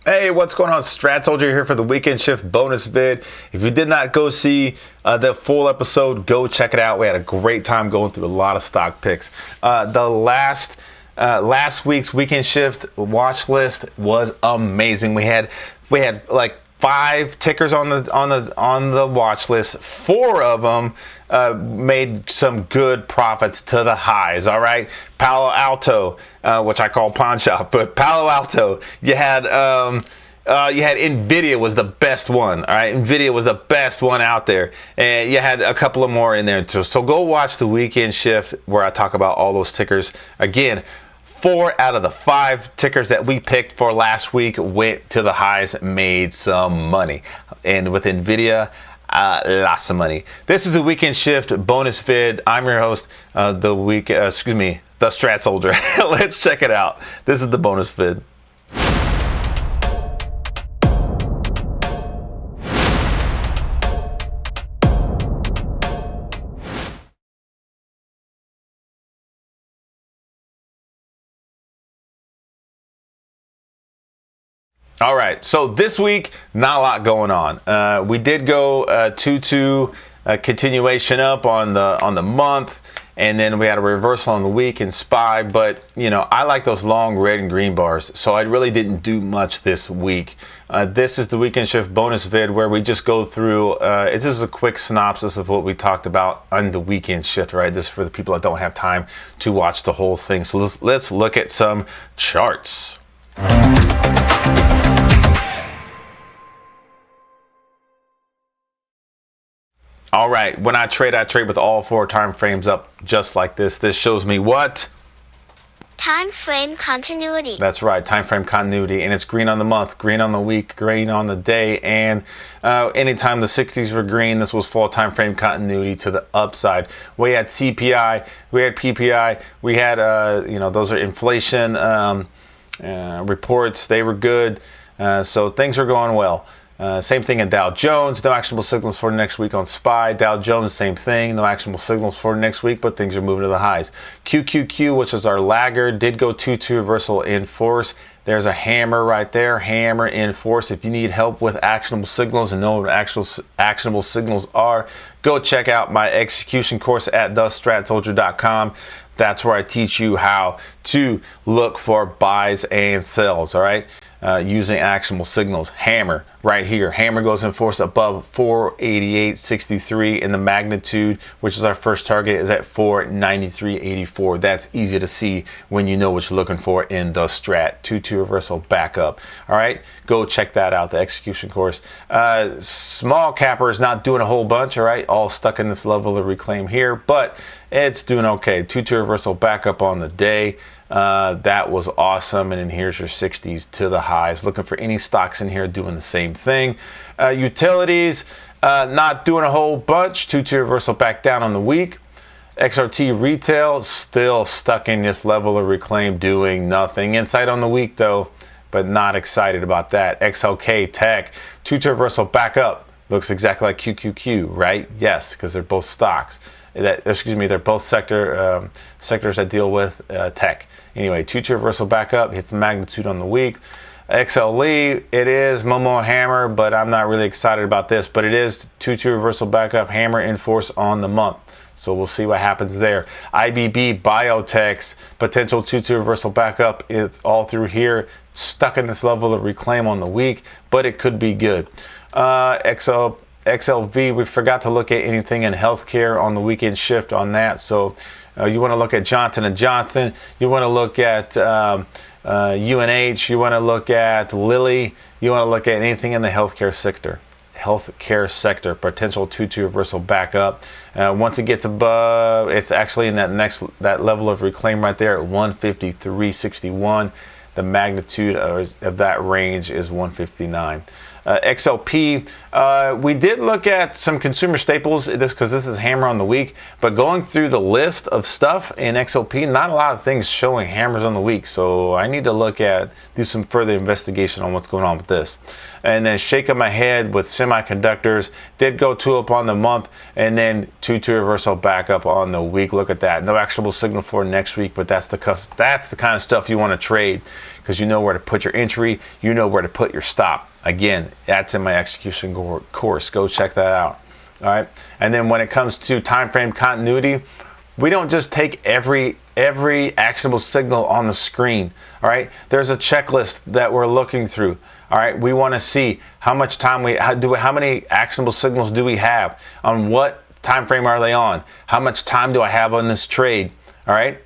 Hey, what's going on? Strat Soldier here for the Weekend Shift bonus vid. If you did not go see the full episode, go check it out. We had a great time going through a lot of stock picks. The last week's Weekend Shift watch list was amazing. We had like 5 tickers on the watch list. 4 of them made some good profits to the highs. All right, Palo Alto, which I call pawn shop, but Palo Alto. You had Nvidia was the best one. All right, Nvidia was the best one out there, and you had a couple of more in there too. So go watch the Weekend Shift where I talk about all those tickers again. 4 out of the 5 tickers that we picked for last week went to the highs, made some money. And with Nvidia, lots of money. This is the Weekend Shift bonus vid. I'm your host, the Strat Soldier. Let's check it out. This is the bonus vid. All right, so this week, not a lot going on. We did go 2-2 continuation up on the month, and then we had a reversal on the week in SPY. But you know, I like those long red and green bars, so I really didn't do much this week. This is the Weekend Shift bonus vid where we just go through. This is a quick synopsis of what we talked about on the Weekend Shift. Right, this is for the people that don't have time to watch the whole thing. So let's look at some charts. All right, when I trade with all 4 time frames up just like this. This shows me what? Time frame continuity. That's right, time frame continuity, and it's green on the month, green on the week, green on the day, and anytime the 60s were green, this was full time frame continuity to the upside. We had CPI, we had PPI, we had those are inflation reports. They were good, so things are going well. Same thing in Dow Jones, no actionable signals for next week on SPY. Dow Jones, same thing, no actionable signals for next week, but things are moving to the highs. QQQ, which is our laggard, did go 2-2 reversal in force. There's a hammer right there, hammer in force. If you need help with actionable signals and know what actionable signals are, go check out my execution course at thestratsoldier.com. That's where I teach you how to look for buys and sells, all right? Using actionable signals. Hammer right here. Hammer goes in force above 488.63, and the magnitude, which is our first target, is at 493.84. That's easy to see when you know what you're looking for in the strat. 2-2 reversal back up. All right, go check that out, the execution course. Small capper is not doing a whole bunch, all right? All stuck in this level of reclaim here, but it's doing okay. 2-2 reversal back up on the day. That was awesome. And then here's your 60s to the highs. Looking for any stocks in here doing the same thing. Utilities, not doing a whole bunch. 2-2 reversal back down on the week. XRT retail still stuck in this level of reclaim, doing nothing. Insight on the week though, but not excited about that. XLK Tech, 2-2 reversal back up. Looks exactly like QQQ, right? Yes, because they're both stocks. They're both sectors that deal with tech. Anyway, 2-2 reversal back up, hits the magnitude on the week. XLE, it is Momo hammer, but I'm not really excited about this. But it is 2-2 reversal back up, hammer in force on the month. So we'll see what happens there. IBB Biotech's potential 2-2 reversal back up is all through here, stuck in this level of reclaim on the week, but it could be good. XLV, we forgot to look at anything in healthcare on the Weekend Shift on that. So you want to look at Johnson & Johnson. You want to look at UNH. You want to look at Lilly. You want to look at anything in the healthcare sector. Potential 2-2 reversal back up. Once it gets above, it's actually in that level of reclaim right there at 153.61. The magnitude of that range is 159. XLP, we did look at some consumer staples because this is hammer on the week, but going through the list of stuff in XLP, not a lot of things showing hammers on the week. So I need to do some further investigation on what's going on with this. And then shaking my head with semiconductors, did go 2 up on the month, and then 2 reversal back up on the week. Look at that. No actionable signal for next week, but that's the kind of stuff you want to trade, because you know where to put your entry, you know where to put your stop. Again, that's in my execution course. Go check that out. All right. And then when it comes to time frame continuity, we don't just take every actionable signal on the screen. All right. There's a checklist that we're looking through. All right. We want to see how much time how many actionable signals do we have, on what time frame are they on, how much time do I have on this trade. All right.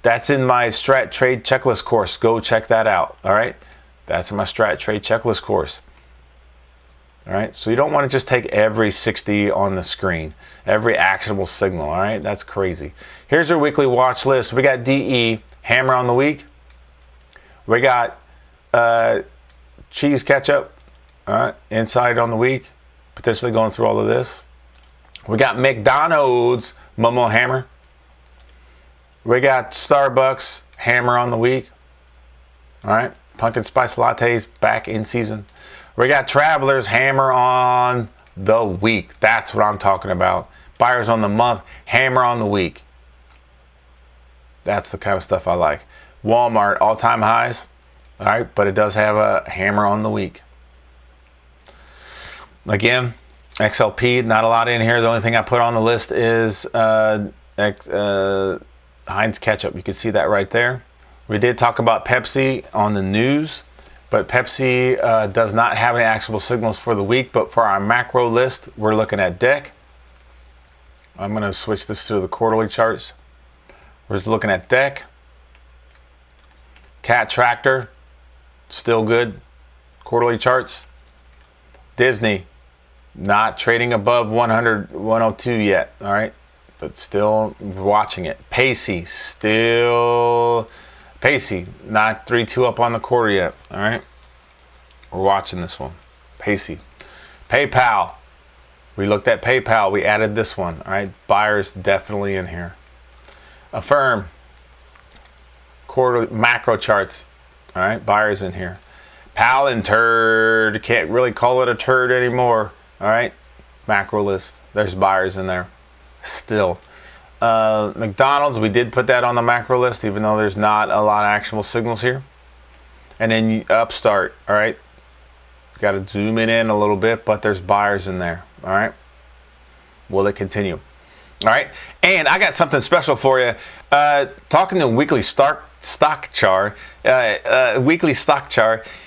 That's in my Strat Trade Checklist course. Go check that out. All right. That's in my Strat Trade Checklist course. All right. So you don't want to just take every 60 on the screen, every actionable signal. All right. That's crazy. Here's our weekly watch list. We got DE, hammer on the week. We got cheese ketchup, all right, inside on the week, potentially going through all of this. We got McDonald's, Momo hammer. We got Starbucks, hammer on the week. All right. Pumpkin spice lattes back in season. We got Travelers, hammer on the week. That's what I'm talking about. Buyers on the month, hammer on the week. That's the kind of stuff I like. Walmart, all-time highs. All right. But it does have a hammer on the week. Again, XLP, not a lot in here. The only thing I put on the list is Heinz ketchup. You can see that right there. We did talk about Pepsi on the news, but Pepsi does not have any actionable signals for the week. But for our macro list, we're looking at DEC. I'm going to switch this to the quarterly charts. We're just looking at DEC. Cat Tractor, still good. Quarterly charts. Disney, not trading above 100, 102 yet. All right. But still watching it. Pacey, not 3-2 up on the quarter yet. All right. We're watching this one. Pacey. PayPal. We looked at PayPal. We added this one. All right. Buyers definitely in here. Affirm. Quarterly macro charts. All right. Buyers in here. Pal and turd. Can't really call it a turd anymore. All right. Macro list. There's buyers in there. Still. McDonald's, we did put that on the macro list, even though there's not a lot of actionable signals here. And then Upstart. All right. Got to zoom in a little bit, but there's buyers in there. All right. Will it continue? All right. And I got something special for you. Talking to weekly stock chart,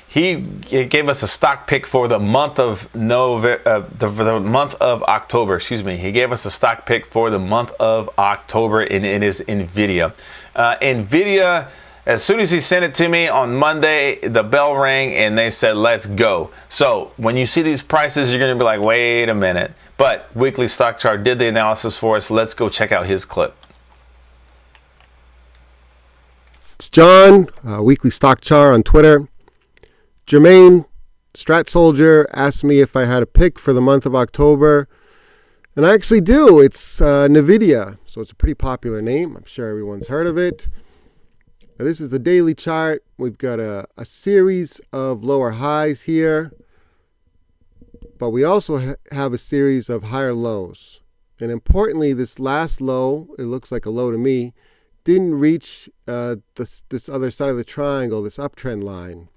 he gave us a stock pick for the month of the month of October. Excuse me. He gave us a stock pick for the month of October, and it is Nvidia. Nvidia. As soon as he sent it to me on Monday, the bell rang and they said, let's go. So when you see these prices, you're going to be like, wait a minute. But Weekly Stock Chart did the analysis for us. Let's go check out his clip. It's John, Weekly Stock Chart on Twitter. Jermaine, Strat Soldier, asked me if I had a pick for the month of October. And I actually do. It's NVIDIA. So it's a pretty popular name. I'm sure everyone's heard of it. Now, this is the daily chart. We've got a series of lower highs here, but we also have a series of higher lows. And importantly, this last low, it looks like a low to me, didn't reach this other side of the triangle, this uptrend line.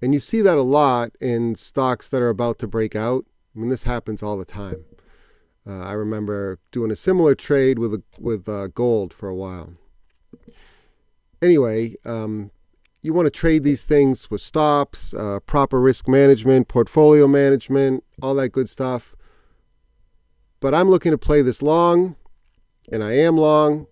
And you see that a lot in stocks that are about to break out. I mean, this happens all the time. I remember doing a similar trade with gold for a while. Anyway, you want to trade these things with stops, proper risk management, portfolio management, all that good stuff. But I'm looking to play this long, and I am long.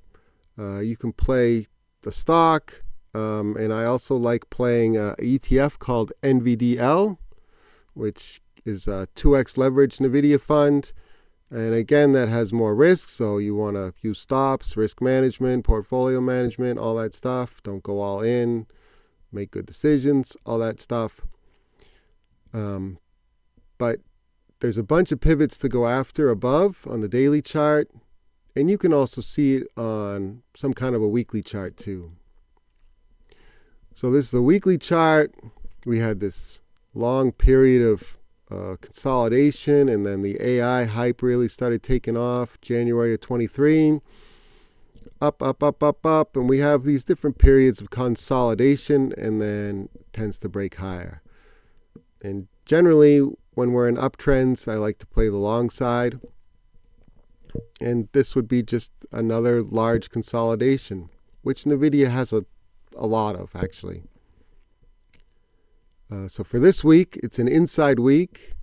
You can play the stock, and I also like playing an ETF called NVDL, which is a 2x leverage NVIDIA fund. And again, that has more risk, so you want to use stops, risk management, portfolio management, all that stuff. Don't go all in, make good decisions, all that stuff. But there's a bunch of pivots to go after above on the daily chart. And you can also see it on some kind of a weekly chart too. So this is the weekly chart. We had this long period of consolidation, and then the AI hype really started taking off January of 23. Up, up, up, up, up. And we have these different periods of consolidation, and then tends to break higher. And generally, when we're in uptrends, I like to play the long side. And this would be just another large consolidation, which NVIDIA has a lot of, actually. So for this week, it's an inside week.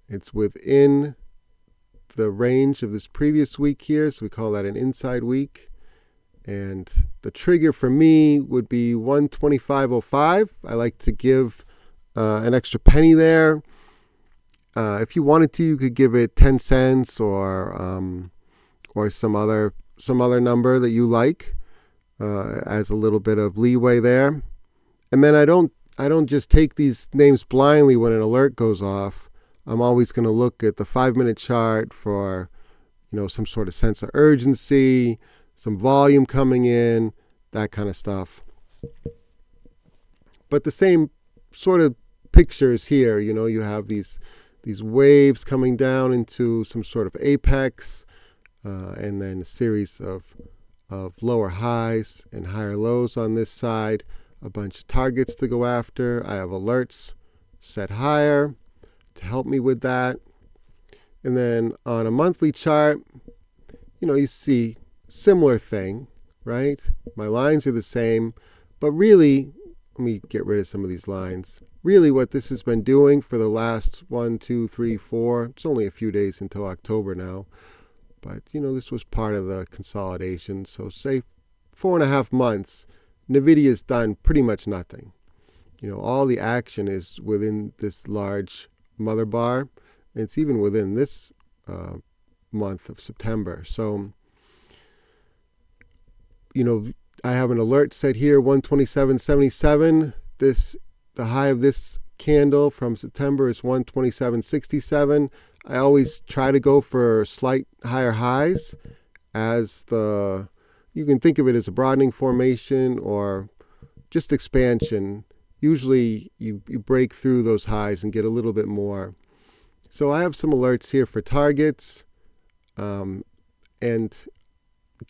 It's within the range of this previous week here, so we call that an inside week. And the trigger for me would be 125.05. I like to give an extra penny there. If you wanted to, you could give it 10 cents or some other number that you like as a little bit of leeway there. And then I don't just take these names blindly when an alert goes off. I'm always going to look at the 5-minute chart for, some sort of sense of urgency, some volume coming in, that kind of stuff. But the same sort of pictures here, you have these waves coming down into some sort of apex, and then a series of lower highs and higher lows on this side, a bunch of targets to go after. I have alerts set higher to help me with that. And then on a monthly chart, you see similar thing, right? My lines are the same, but really, let me get rid of some of these lines. Really what this has been doing for the last 1, 2, 3, 4, it's only a few days until October now, but this was part of the consolidation. So say 4.5 months, NVIDIA's done pretty much nothing. All the action is within this large mother bar. It's even within this month of September. So, I have an alert set here, 127.77. The high of this candle from September is 127.67. I always try to go for slight higher highs you can think of it as a broadening formation or just expansion. Usually you break through those highs and get a little bit more. So I have some alerts here for targets. And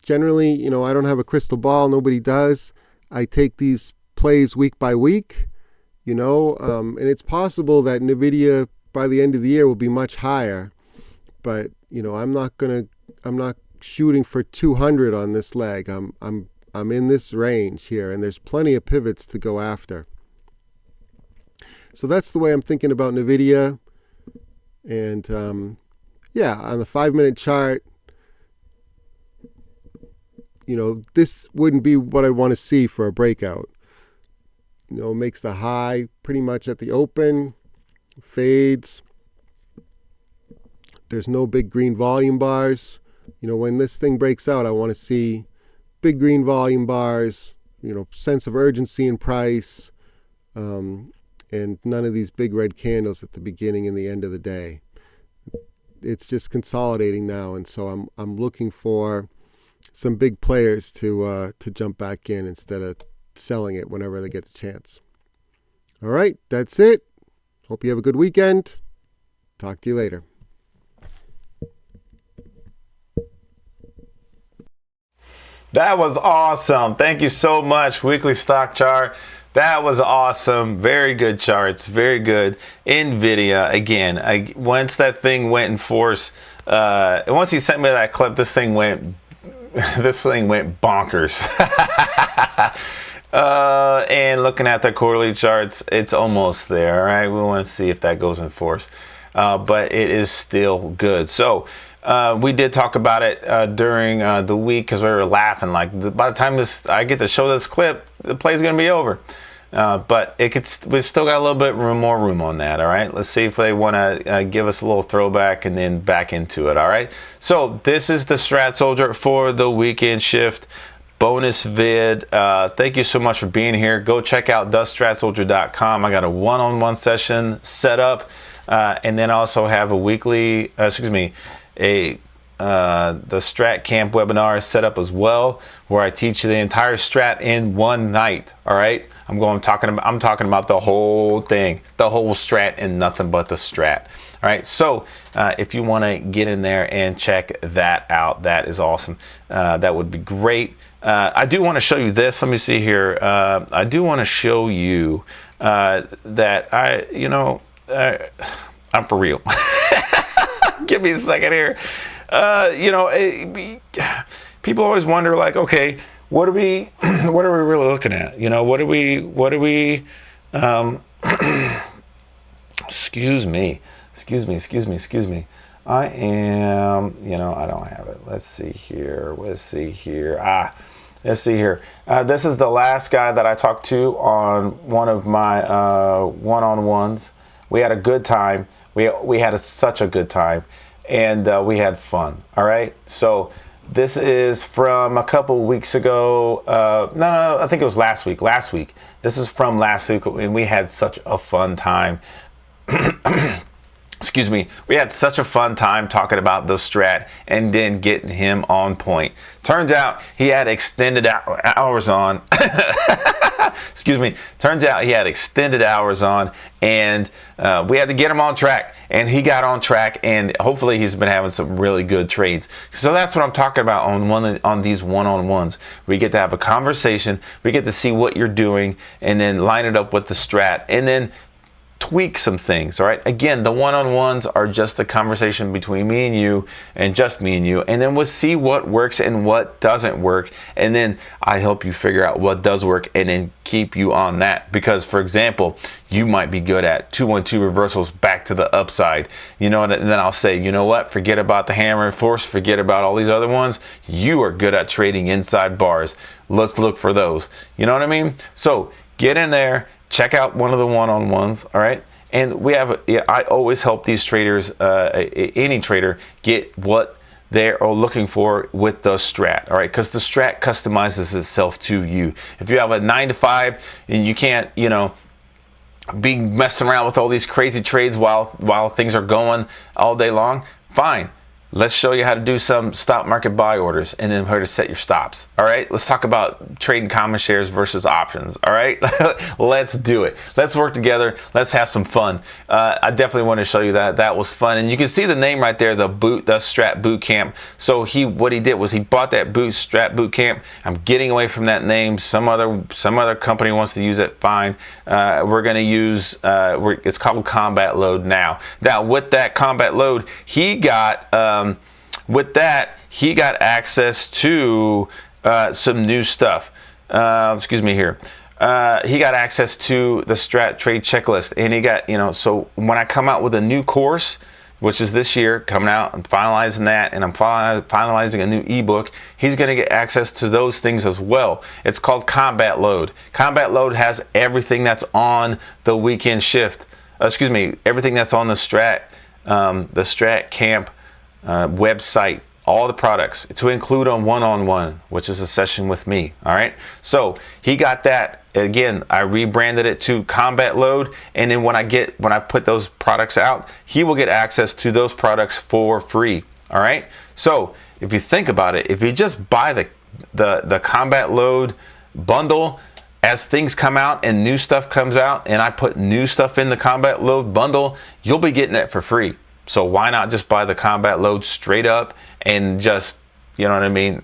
generally, I don't have a crystal ball. Nobody does. I take these plays week by week, and it's possible that NVIDIA by the end of the year will be much higher. But, I'm not shooting for 200 on this leg. I'm in this range here, and there's plenty of pivots to go after. So that's the way I'm thinking about NVIDIA. And on the 5-minute chart, this wouldn't be what I want to see for a breakout. Makes the high pretty much at the open, fades. There's no big green volume bars. When this thing breaks out, I want to see big green volume bars, sense of urgency in price, and none of these big red candles at the beginning and the end of the day. It's just consolidating now, and so I'm looking for some big players to jump back in instead of selling it whenever they get the chance. All right, that's it. Hope you have a good weekend. Talk to you later. That was awesome. Thank you so much, Weekly Stock Chart. That was awesome. Very good charts. Very good. NVIDIA, again, once that thing went in force, once he sent me that clip, this thing went bonkers. And looking at the quarterly charts, it's almost there. All right, we want to see if that goes in force. But it is still good. So we did talk about it during the week because we were laughing. By the time I get to show this clip, the play's going to be over. But we still got a little bit more room on that. All right, let's see if they want to give us a little throwback and then back into it. All right, so this is the Strat Soldier for the weekend shift. bonus vid. Thank you so much for being here. Go check out thestratsoldier.com. I got a one-on-one session set up, and then I also have a weekly, the Strat Camp webinar is set up as well, where I teach you the entire strat in one night. All right, I'm talking about the whole thing, the whole strat, and nothing but the strat. All right, so if you want to get in there and check that out, that is awesome. That would be great. I do want to show you this. Let me see here. I do want to show you that I'm for real. Give me a second here. People always wonder, like, okay, what are we really looking at? What are we? Excuse me. I am, I don't have it. Let's see here. This is the last guy that I talked to on one of my one-on-ones. We had a good time. We had such a good time, and we had fun. All right. So this is from a couple weeks ago. No, I think it was last week. This is from last week, and we had such a fun time. Excuse me. We had such a fun time talking about the strat and then getting him on point. Turns out he had extended hours on. Excuse me. Turns out he had extended hours on, and we had to get him on track, and he got on track, and hopefully he's been having some really good trades. So that's what I'm talking about on these one-on-ones. We get to have a conversation. We get to see what you're doing, and then line it up with the strat, and then tweak some things. All right, again, the one-on-ones are just the conversation between me and you, and just me and you, and then we'll see what works and what doesn't work, and then I help you figure out what does work and then keep you on that. Because, for example, you might be good at 2-1-2 reversals back to the upside, and then I'll say, you know what, forget about the hammer and force, forget about all these other ones. You are good at trading inside bars. Let's look for those. You know what I mean? So get in there, check out one of the one-on-ones, all right? And I always help these traders, any trader, get what they are looking for with the strat, all right? Because the strat customizes itself to you. If you have a 9-to-5 and you can't, be messing around with all these crazy trades while things are going all day long, fine. Let's show you how to do some stop market buy orders, and then how to set your stops. All right, let's talk about trading common shares versus options. All right, let's do it. Let's work together. Let's have some fun. I definitely want to show you that. That was fun, and you can see the name right there, the Strat Boot Camp. So what he did was he bought that Strat Boot Camp. I'm getting away from that name. Some other company wants to use it. Fine. We're going to use. It's called Combat Load now. Now with that Combat Load, he got. With that, he got access to some new stuff. Excuse me here. He got access to the Strat Trade Checklist, and he got, so when I come out with a new course, which is this year, coming out, I'm finalizing that, and I'm finalizing a new ebook, he's going to get access to those things as well. It's called Combat Load. Combat Load has everything that's on the weekend shift. Everything that's on the Strat Camp website, all the products, to include on one-on-one, which is a session with me. All right, so he got that. Again, I rebranded it to Combat Load, and then when I put those products out, he will get access to those products for free. All right, so if you think about it, if you just buy the Combat Load bundle, as things come out and new stuff comes out, and I put new stuff in the Combat Load bundle, you'll be getting it for free. So why not just buy the Combat Load straight up and just, you know what I mean?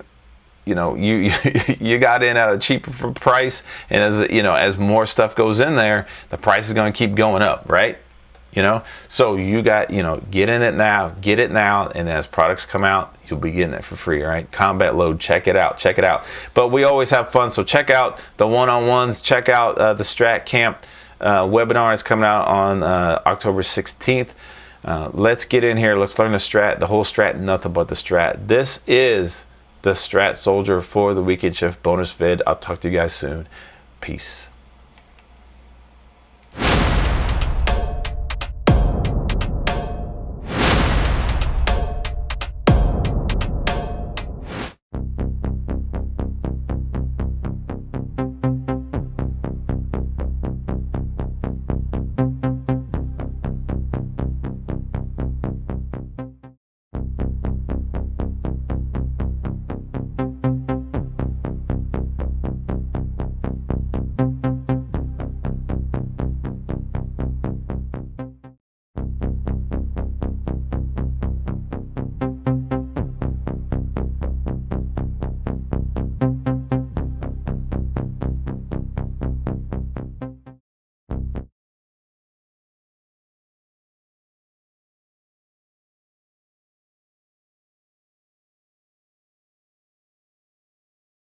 You got in at a cheaper price, and as more stuff goes in there, the price is going to keep going up, right? So you got, get in it now, and as products come out, you'll be getting it for free, all right? Combat Load, check it out. But we always have fun, so check out the one-on-ones, check out the Strat Camp webinar. It's coming out on October 16th. Let's get in here. Let's learn the strat, the whole strat, nothing but the strat. This is the Strat Soldier for the Weekend Shift bonus vid. I'll talk to you guys soon. Peace.